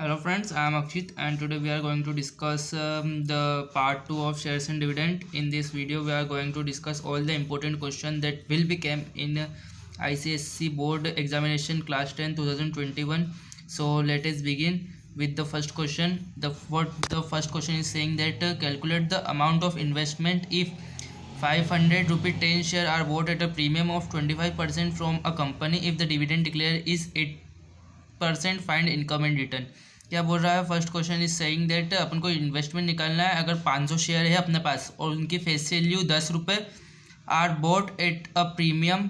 Hello friends, I am Akshit and today we are going to discuss the part 2 of shares and dividend. In this video we are going to discuss all the important questions that will become in ICSC board examination class 10 2021. So let us begin with the first question. The first question is saying that calculate the amount of investment if 500 rupee 10 share are bought at a premium of 25% from a company if the dividend declared is 8%. Find income and return. क्या बोल रहा है first question is saying that अपन को investment निकालना है अगर 500 share है अपने पास और उनकी फेस वैल्यू 10 रुपये are bought at a premium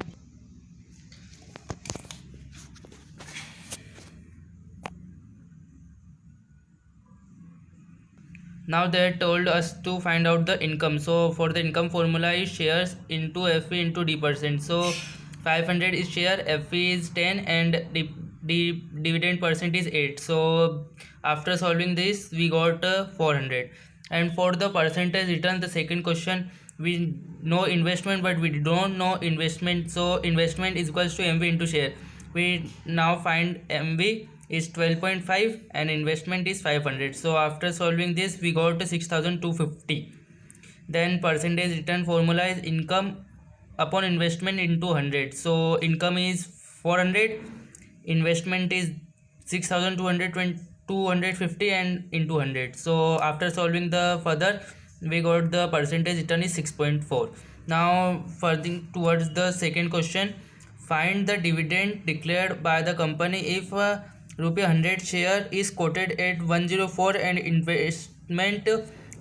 now they told us to find out the income. So for the income formula is shares into FE into D%. So 500 is share, FE is 10 and dividend percent is 8. So after solving this we got 400. And for the percentage return, the second question, we know investment but we don't know investment, so investment is equals to MV into share. We now find MV is 12.5 and investment is 500. So after solving this we got to 6250. Then percentage return formula is income upon investment into 100. So income is 400, investment is 6250 and into 100. So after solving the further we got the percentage return is 6.4. now further towards the second question, find the dividend declared by the company if rupee 100 share is quoted at 104 and investment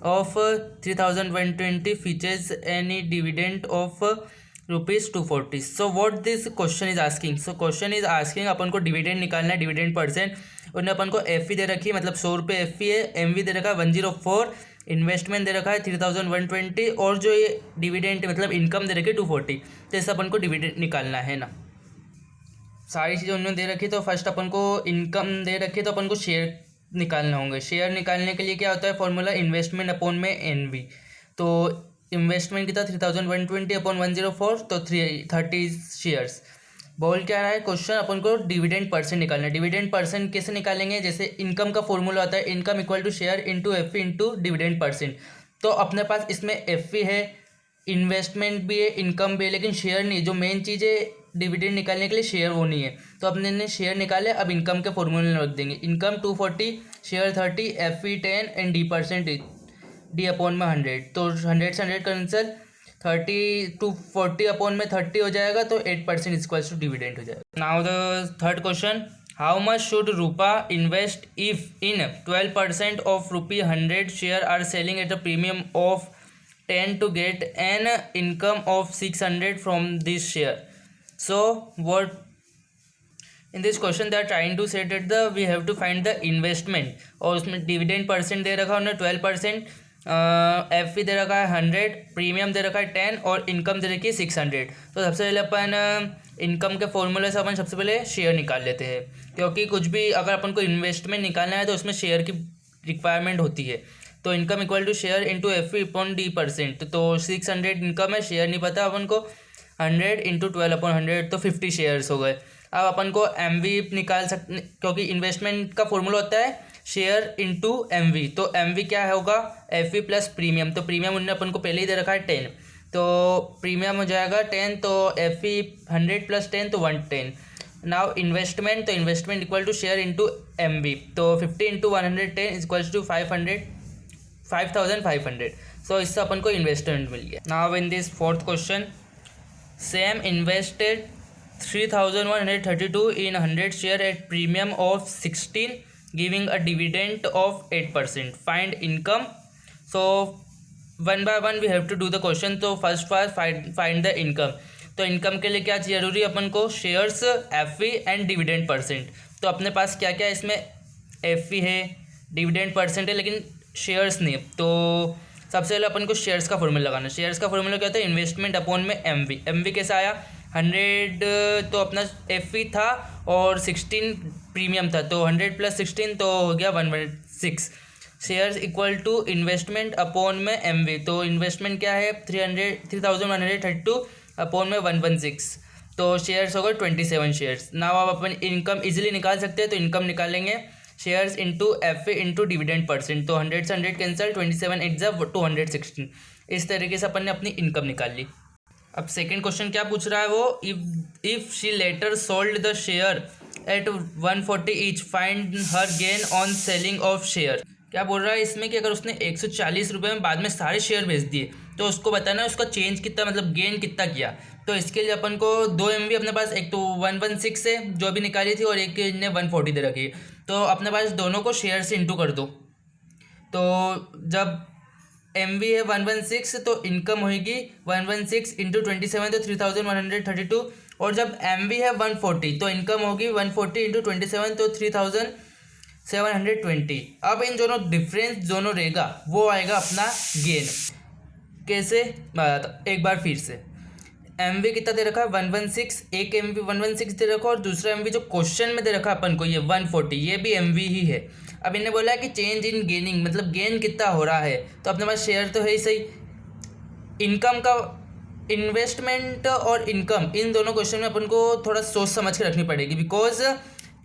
of 3120 features any dividend of rupees 240. So what this question is asking. So question is asking अपन को dividend निकालना है, dividend percent. उन्होंने अपन को F दे रखी है, मतलब 100 रुपये एफ है, एम दे रखा है 104, इन्वेस्टमेंट दे रखा है 3120 और जो ये डिविडेंड मतलब इनकम दे रखी है 240. तो इससे अपन को डिविडेंड निकालना है ना. सारी चीज़ें उन्होंने दे रखी, तो फर्स्ट अपन को इनकम दे रखी, तो अपन को शेयर निकालना होंगे. शेयर निकालने के लिए क्या होता है फॉर्मूला, इन्वेस्टमेंट अपॉन में एन वी. तो इन्वेस्टमेंट कितना 3120 अपॉन 104, तो 30 शेयर्स. बोल क्या रहा है क्वेश्चन, अपन को डिविडेंड परसेंट निकालना है. डिविडेंड परसेंट कैसे निकालेंगे, जैसे इनकम का फॉर्मूला होता है income equal to share into F into dividend percent. तो अपने पास इसमें एफ है, इन्वेस्टमेंट भी है, इनकम भी है, लेकिन शेयर नहीं. जो मेन चीज़ है डिविडेंड निकालने के लिए शेयर वो नहीं है, तो अपने ने शेयर निकाले. अब इनकम के फॉर्मूले रख देंगे, income 240, share 30, F 10 and D percent D upon में 100. तो 100 से 100 कैंसिल, 30 to 40 अपॉन में 30 हो जाएगा, तो 8% इक्वल्स टू डिविडेंड हो जाएगा. Now the third question, how much should Rupa invest if in 12% of rupee 100 share are selling at a premium of 10 to get an income of 600 from this share. So what in this question they are trying to say that we have to find the investment, और उसमें dividend percent दे रखा है उन्होंने 12%, F दे रखा है 100, premium दे रखा है 10 और इनकम दे रखी है 600. तो सबसे पहले अपन इनकम के फॉर्मूले से अपन सबसे पहले शेयर निकाल लेते हैं, क्योंकि कुछ भी अगर अपन को इन्वेस्टमेंट निकालना है तो उसमें शेयर की रिक्वायरमेंट होती है. तो income equal to share into F upon D percent. तो 600 इनकम है, शेयर नहीं पता अपन को, 100 इंटू 12 अपॉन 100 तो 50 शेयर्स हो गए. अब अपन को एम वी निकाल सकते, क्योंकि इन्वेस्टमेंट का फॉर्मूला होता है शेयर इंटू एम वी. तो एम वी क्या होगा, एफ वी प्लस प्रीमियम. तो प्रीमियम उन्होंने अपन को पहले ही दे रखा है 10, तो प्रीमियम हो जाएगा 10, तो एफ वी 100 प्लस 10 तो 110. नाउ इन्वेस्टमेंट, तो investment equal to share into M V. तो 50 इंटू 110 इक्वल्स टू 5500. सो इससे अपन को इन्वेस्टमेंट मिल गया. Now in this fourth question, Sam invested 3132 in 100 share at premium of 16 giving a dividend of 8%. Find income. So one by one we have to do the question. तो first part find the income. तो income के लिए क्या जरूरी अपन को, shares, F and dividend percent. तो अपने पास क्या क्या इसमें एफ है, डिविडेंड परसेंट है, लेकिन शेयर्स नहीं. तो सबसे पहले अपन को शेयर्स का फॉर्मूला लगाना है. शेयर्स का फॉर्मूला क्या होता है, इन्वेस्टमेंट अपॉन में एम वी. एम वी कैसा आया, 100 तो अपना एफ था और 16 प्रीमियम था, तो 100 प्लस 16 तो हो गया 116. Shares equal to investment upon में एम वी. तो इन्वेस्टमेंट क्या है 3132 अपॉन में 116, तो शेयर्स हो गए 27 शेयर्स. नाउ अब अपन इनकम इजीली निकाल सकते हैं, तो इनकम निकालेंगे shares into F A into dividend percent. तो 100 से 100 कैंसिल, 27 एग्जाम 216। इस तरीके से अपन ने अपनी इनकम निकाल ली। अब सेकंड क्वेश्चन क्या पूछ रहा है वो, if she later sold the share at 140 each find her gain on selling of share. क्या बोल रहा है इसमें कि अगर उसने 140 रुपये में बाद में सारे शेयर बेच दिए तो उसको बताना है उसका चेंज कितना, मतलब गेन कितना किया। तो इसके लिए अपन को 2 MV अपने पास, एक तो 116 से जो अभी निकाली थी और एक ने 140 दे रखी है, तो अपने पास दोनों को शेयर से इंटू कर दो। तो जब MV है 116 तो इनकम होगी 116 इंटू 27 तो 3132। और जब MV है 140 तो इनकम होगी 140 इंटू 27 तो 3720। अब इन दोनों डिफरेंस दोनों रहेगा वो आएगा अपना गेन। कैसे बताता एक बार फिर से। MV कितना दे रखा है 116, एक MV 116 दे रखा और दूसरा MV जो क्वेश्चन में दे रखा अपन को ये 140, ये भी MV ही है। अब इन्हें बोला है कि चेंज इन गेनिंग, मतलब गेन कितना हो रहा है। तो अपने पास शेयर तो है ही सही, इनकम का इन्वेस्टमेंट और इनकम इन दोनों क्वेश्चन में अपन को थोड़ा सोच समझ के रखनी पड़ेगी, because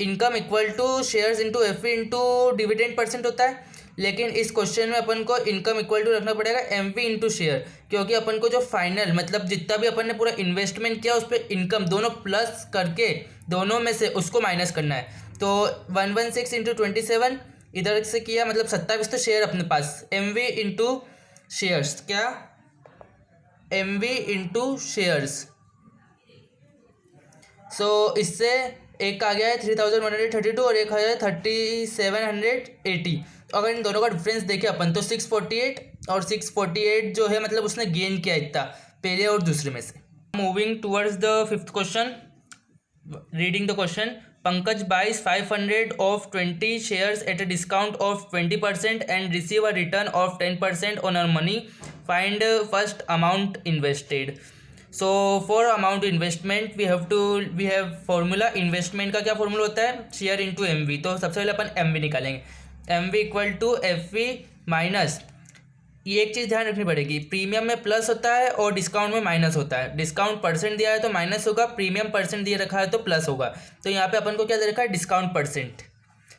income equal to shares into F into dividend percent होता है। लेकिन इस क्वेश्चन में अपन को इनकम इक्वल टू रखना पड़ेगा MV इंटू शेयर, क्योंकि अपन को जो फाइनल मतलब जितना भी अपन ने पूरा इन्वेस्टमेंट किया उस पर इनकम दोनों प्लस करके दोनों में से उसको माइनस करना है। तो 116 इंटू 27 इधर से किया मतलब 27 तो शेयर अपने पास, MV इंटू शेयर्स, क्या MV इंटू शेयर्स। सो इससे एक आ गया है 3132 और एक आ गया है 3780। अगर इन दोनों का डिफरेंस देखें अपन तो 648 और 648 जो है मतलब उसने गेन किया इतना पहले और दूसरे में से। Moving towards the fifth question, reading the question. Pankaj buys 500 of 20 shares at a discount of 20% and receive a return of 10% on her money. Find first amount invested. So for amount investment we have formula। Investment का क्या formula होता है, share into MV। तो सबसे पहले अपन MV निकालेंगे, MV equal to FV minus, ये एक चीज़ ध्यान रखनी पड़ेगी, प्रीमियम में प्लस होता है और डिस्काउंट में माइनस होता है। डिस्काउंट परसेंट दिया है तो माइनस होगा, प्रीमियम परसेंट दिए रखा है तो प्लस होगा। तो यहाँ पे अपन को क्या दे रखा है डिस्काउंट परसेंट,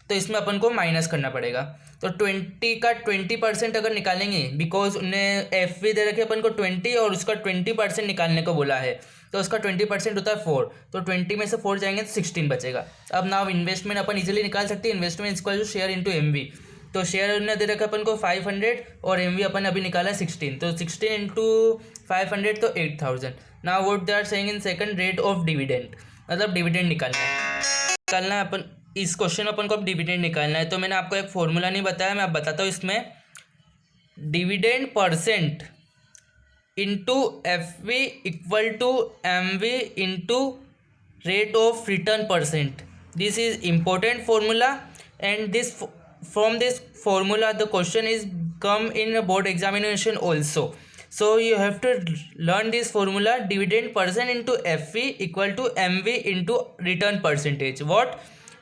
तो इसमें अपन को माइनस करना पड़ेगा। तो 20 का 20% अगर निकालेंगे, बिकॉज उन्हें FV दे रखे अपन को 20 और उसका 20% निकालने को बोला है, तो उसका 20% होता है 4, तो 20 में से 4 जाएंगे तो 16 बचेगा। अब नाउ इन्वेस्टमेंट अपन इजीली निकाल सकते हैं, investment equal to share into MV। तो शेयर ने दे रखा अपन को 500 और MV अपन अभी निकाला 16, तो 16 इंटू 500 तो 8000। Now what they are saying in second, rate of dividend, मतलब डिविडेंड निकालना है अपन। इस क्वेश्चन में अपन को अब डिविडेंड निकालना है। तो मैंने आपको एक फॉर्मूला नहीं बताया, मैं आप बताता हूँ इसमें, dividend percent into FV equal to MV into rate of return percent. This is important formula and this from this formula the question is come in a board examination also. So you have to learn this formula, dividend percent into FV equal to MV into return percentage. What?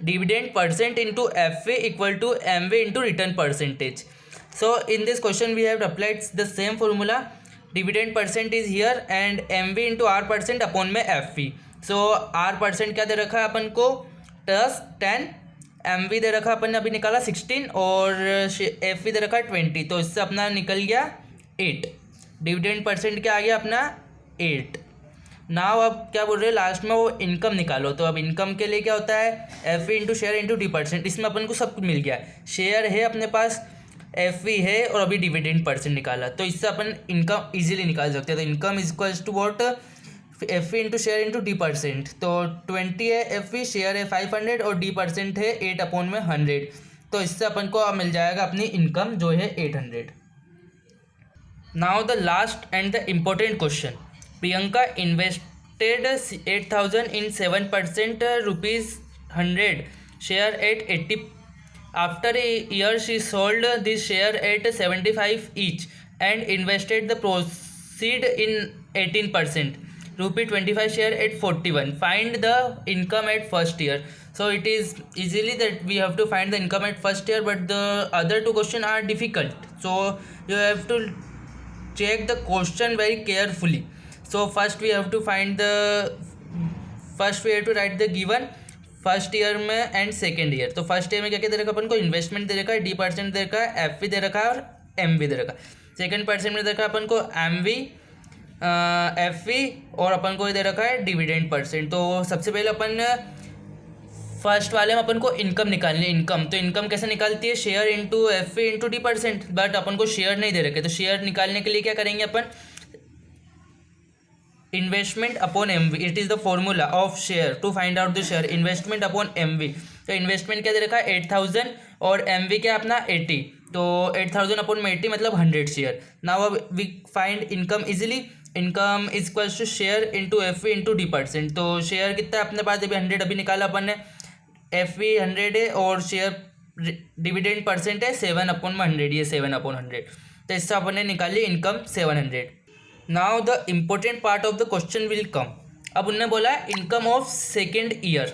Dividend percent into FV equal to MV into return percentage. So in this question we have applied the same formula, dividend percent is here and MV into R percent upon में FV. So R percent क्या दे रखा है अपन को plus 10, MV दे रखा अपन ने अभी निकाला 16 और FV दे रखा 20, तो इससे अपना निकल गया 8। डिविडेंड परसेंट क्या आ गया अपना 8। नाउ अब क्या बोल रहे हैं लास्ट में वो इनकम निकालो। तो अब इनकम के लिए क्या होता है FV into share into D%। इसमें अपन को सब कुछ मिल गया, शेयर है अपने पास, FV है और अभी डिविडेंड परसेंट निकाला, तो इससे अपन इनकम इजीली निकाल सकते हैं। तो income is equals to what FV into share into D%। तो 20 है FV, शेयर है 500 और D% है 8 अपॉन में 100, तो इससे अपन को अब मिल जाएगा अपनी इनकम जो है 800। Now the last and the important question, Priyanka invested 8000 in 7% ₹100 share eight 80। After a year she sold this share eight 75 each and invested the proceed in 18%, ₹25 share at 41. Find the income at first year. So it is easily that we have to find the income at first year, but the other two questions are difficult, so you have to check the question very carefully. So first we have to write the given, first year में and second year. तो first year में क्या क्या दे रखा है अपन को, investment दे रखा है, D% दे रखा है, FV दे रखा है और MV दे रखा है। सेकेंड परसेंट में दे रखा है अपन को MV, FV और अपन को दे रखा है डिविडेंड परसेंट। तो सबसे पहले अपन फर्स्ट वाले में अपन को इनकम निकालनी है, इनकम। तो इनकम कैसे निकालती है, share into FV into D%, but अपन को शेयर नहीं दे रखे। तो शेयर निकालने के लिए क्या करेंगे अपन, investment upon MV, it is the formula of share to find out the share, investment upon MV। तो इन्वेस्टमेंट क्या दे रखा है 8000 और MV क्या अपना 80। तो 8000 अपॉन में 80 मतलब 100 शेयर। नाउ अब we find income easily, income is equals to share into FV into D%। तो शेयर कितना है अपने पास, अभी 100 अभी निकाला अपन ने, FV 100 है और शेयर डिविडेंड परसेंट है 7/100, ये 7/100। तो इससे अपन ने निकाली income 700। Now the important part of the question will come. अब उनने बोला इनकम ऑफ सेकेंड ईयर,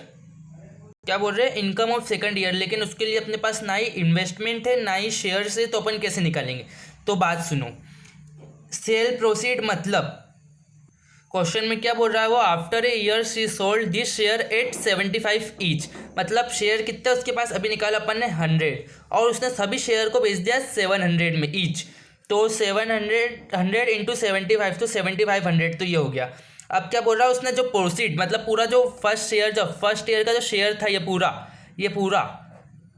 क्या बोल रहे हैं, इनकम ऑफ सेकंड ईयर, लेकिन उसके लिए अपने पास ना ही इन्वेस्टमेंट है ना ही शेयर से, तो अपन कैसे निकालेंगे। तो बात सुनो, सेल प्रोसीड मतलब क्वेश्चन में क्या बोल रहा है वो, after a year she sold this share eight 75 each. मतलब शेयर कितने उसके पास, अभी निकाला अपन ने 100 और उसने सभी शेयर को बेच दिया 700 में ईच। तो 100 इंटू 75 तो 7500, तो ये हो गया। अब क्या बोल रहा है उसने, जो प्रोसीड मतलब पूरा जो फर्स्ट शेयर, जो फर्स्ट ईयर का जो शेयर था ये पूरा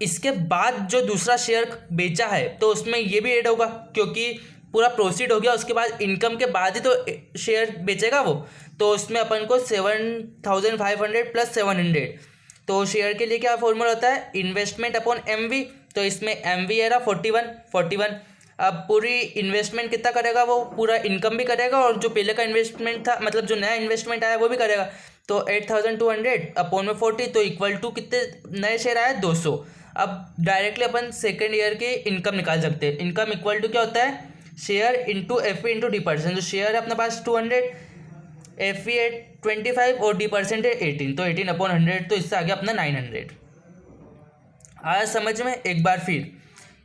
इसके बाद जो दूसरा शेयर बेचा है तो उसमें ये भी ऐड होगा, क्योंकि पूरा प्रोसीड हो गया, उसके बाद इनकम के बाद ही तो शेयर बेचेगा वो। तो उसमें अपन को 7500 प्लस 700। तो शेयर के लिए क्या फॉर्मूला होता है, इन्वेस्टमेंट अपॉन MV। तो इसमें MV है 41। अब पूरी इन्वेस्टमेंट कितना करेगा वो, पूरा इनकम भी करेगा और जो पहले का इन्वेस्टमेंट था मतलब जो नया इन्वेस्टमेंट आया वो भी करेगा। तो 8200 अपॉन में 40 तो इक्वल टू कितने नए शेयर आए, 200। अब डायरेक्टली अपन सेकेंड ईयर की इनकम निकाल सकते हैं। इनकम इक्वल टू क्या होता है, share into FV into D%। जो शेयर है अपने पास 200, FV है 25 और D% है 18, तो 18/100, तो इससे आगे अपना 900। आया समझ में, एक बार फिर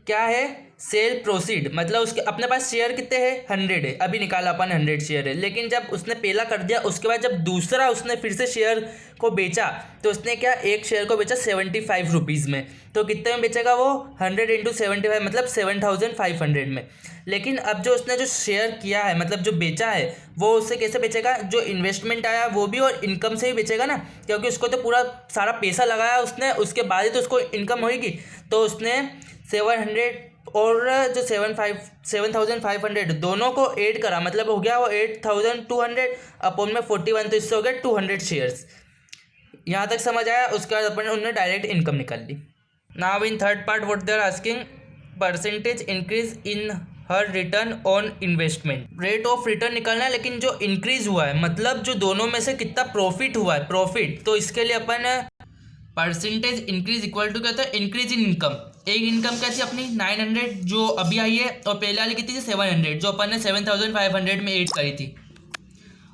क्या है, सेल प्रोसीड मतलब उसके अपने पास शेयर कितने हैं 100 है, अभी निकाला अपन 100 शेयर है, लेकिन जब उसने पहला कर दिया उसके बाद जब दूसरा उसने फिर से शेयर को बेचा तो उसने क्या, एक शेयर को बेचा 75 रुपीज़ में। तो कितने में बेचेगा वो, 100 इंटू 75 मतलब 7500 में। लेकिन अब जो उसने जो शेयर किया है मतलब जो बेचा है वो उससे कैसे बेचेगा, जो इन्वेस्टमेंट आया वो भी और इनकम से ही बेचेगा ना, क्योंकि उसको तो पूरा सारा पैसा लगाया उसने, उसके बाद ही तो उसको इनकम होगी। तो उसने 700 और जो 7500 दोनों को ऐड करा, मतलब हो गया वो 8200 अपॉन में 41, तो इससे हो गया 200 शेयर्स। यहाँ तक समझ आया। उसके बाद अपन उन्होंने डायरेक्ट इनकम निकाल ली। Now in third part what they are asking, percentage increase in her return on investment, rate of return निकालना है, लेकिन जो इंक्रीज हुआ है मतलब जो दोनों में से कितना प्रॉफिट हुआ है, प्रॉफिट, तो इसके लिए अपन परसेंटेज इंक्रीज इक्वल टू क्या होता है, इंक्रीज इन इनकम। एक इनकम क्या थी अपनी 900 जो अभी आई है, और पहले वाली कितनी थी 700 जो अपन ने 7500 में ऐड करी थी।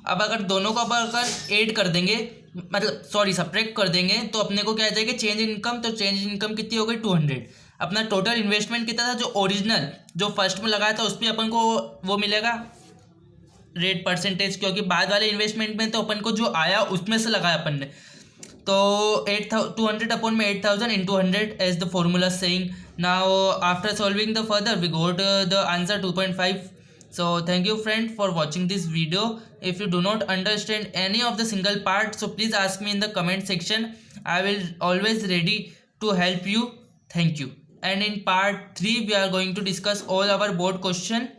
अब अगर दोनों को अगर ऐड कर देंगे मतलब सॉरी सब्ट्रैक्ट कर देंगे तो अपने को क्या आ जाएगा, चेंज इन इनकम। तो चेंज इन इनकम कितनी हो गई 200। अपना टोटल इन्वेस्टमेंट कितना था, जो ओरिजिनल जो फर्स्ट में लगाया था उस पर अपन को वो मिलेगा रेट परसेंटेज, क्योंकि बाद वाले इन्वेस्टमेंट में तो अपन को जो आया उसमें से लगाया अपन ने। तो 200 अपॉन में 8000 into 100 as the formula saying. Now after solving the further we got the answer 2.5. So thank you friend for watching this video. If you do not understand any of the single part, so please ask me in the comment section. I will always ready to help you. Thank you. And in part 3 we are going to discuss all our board question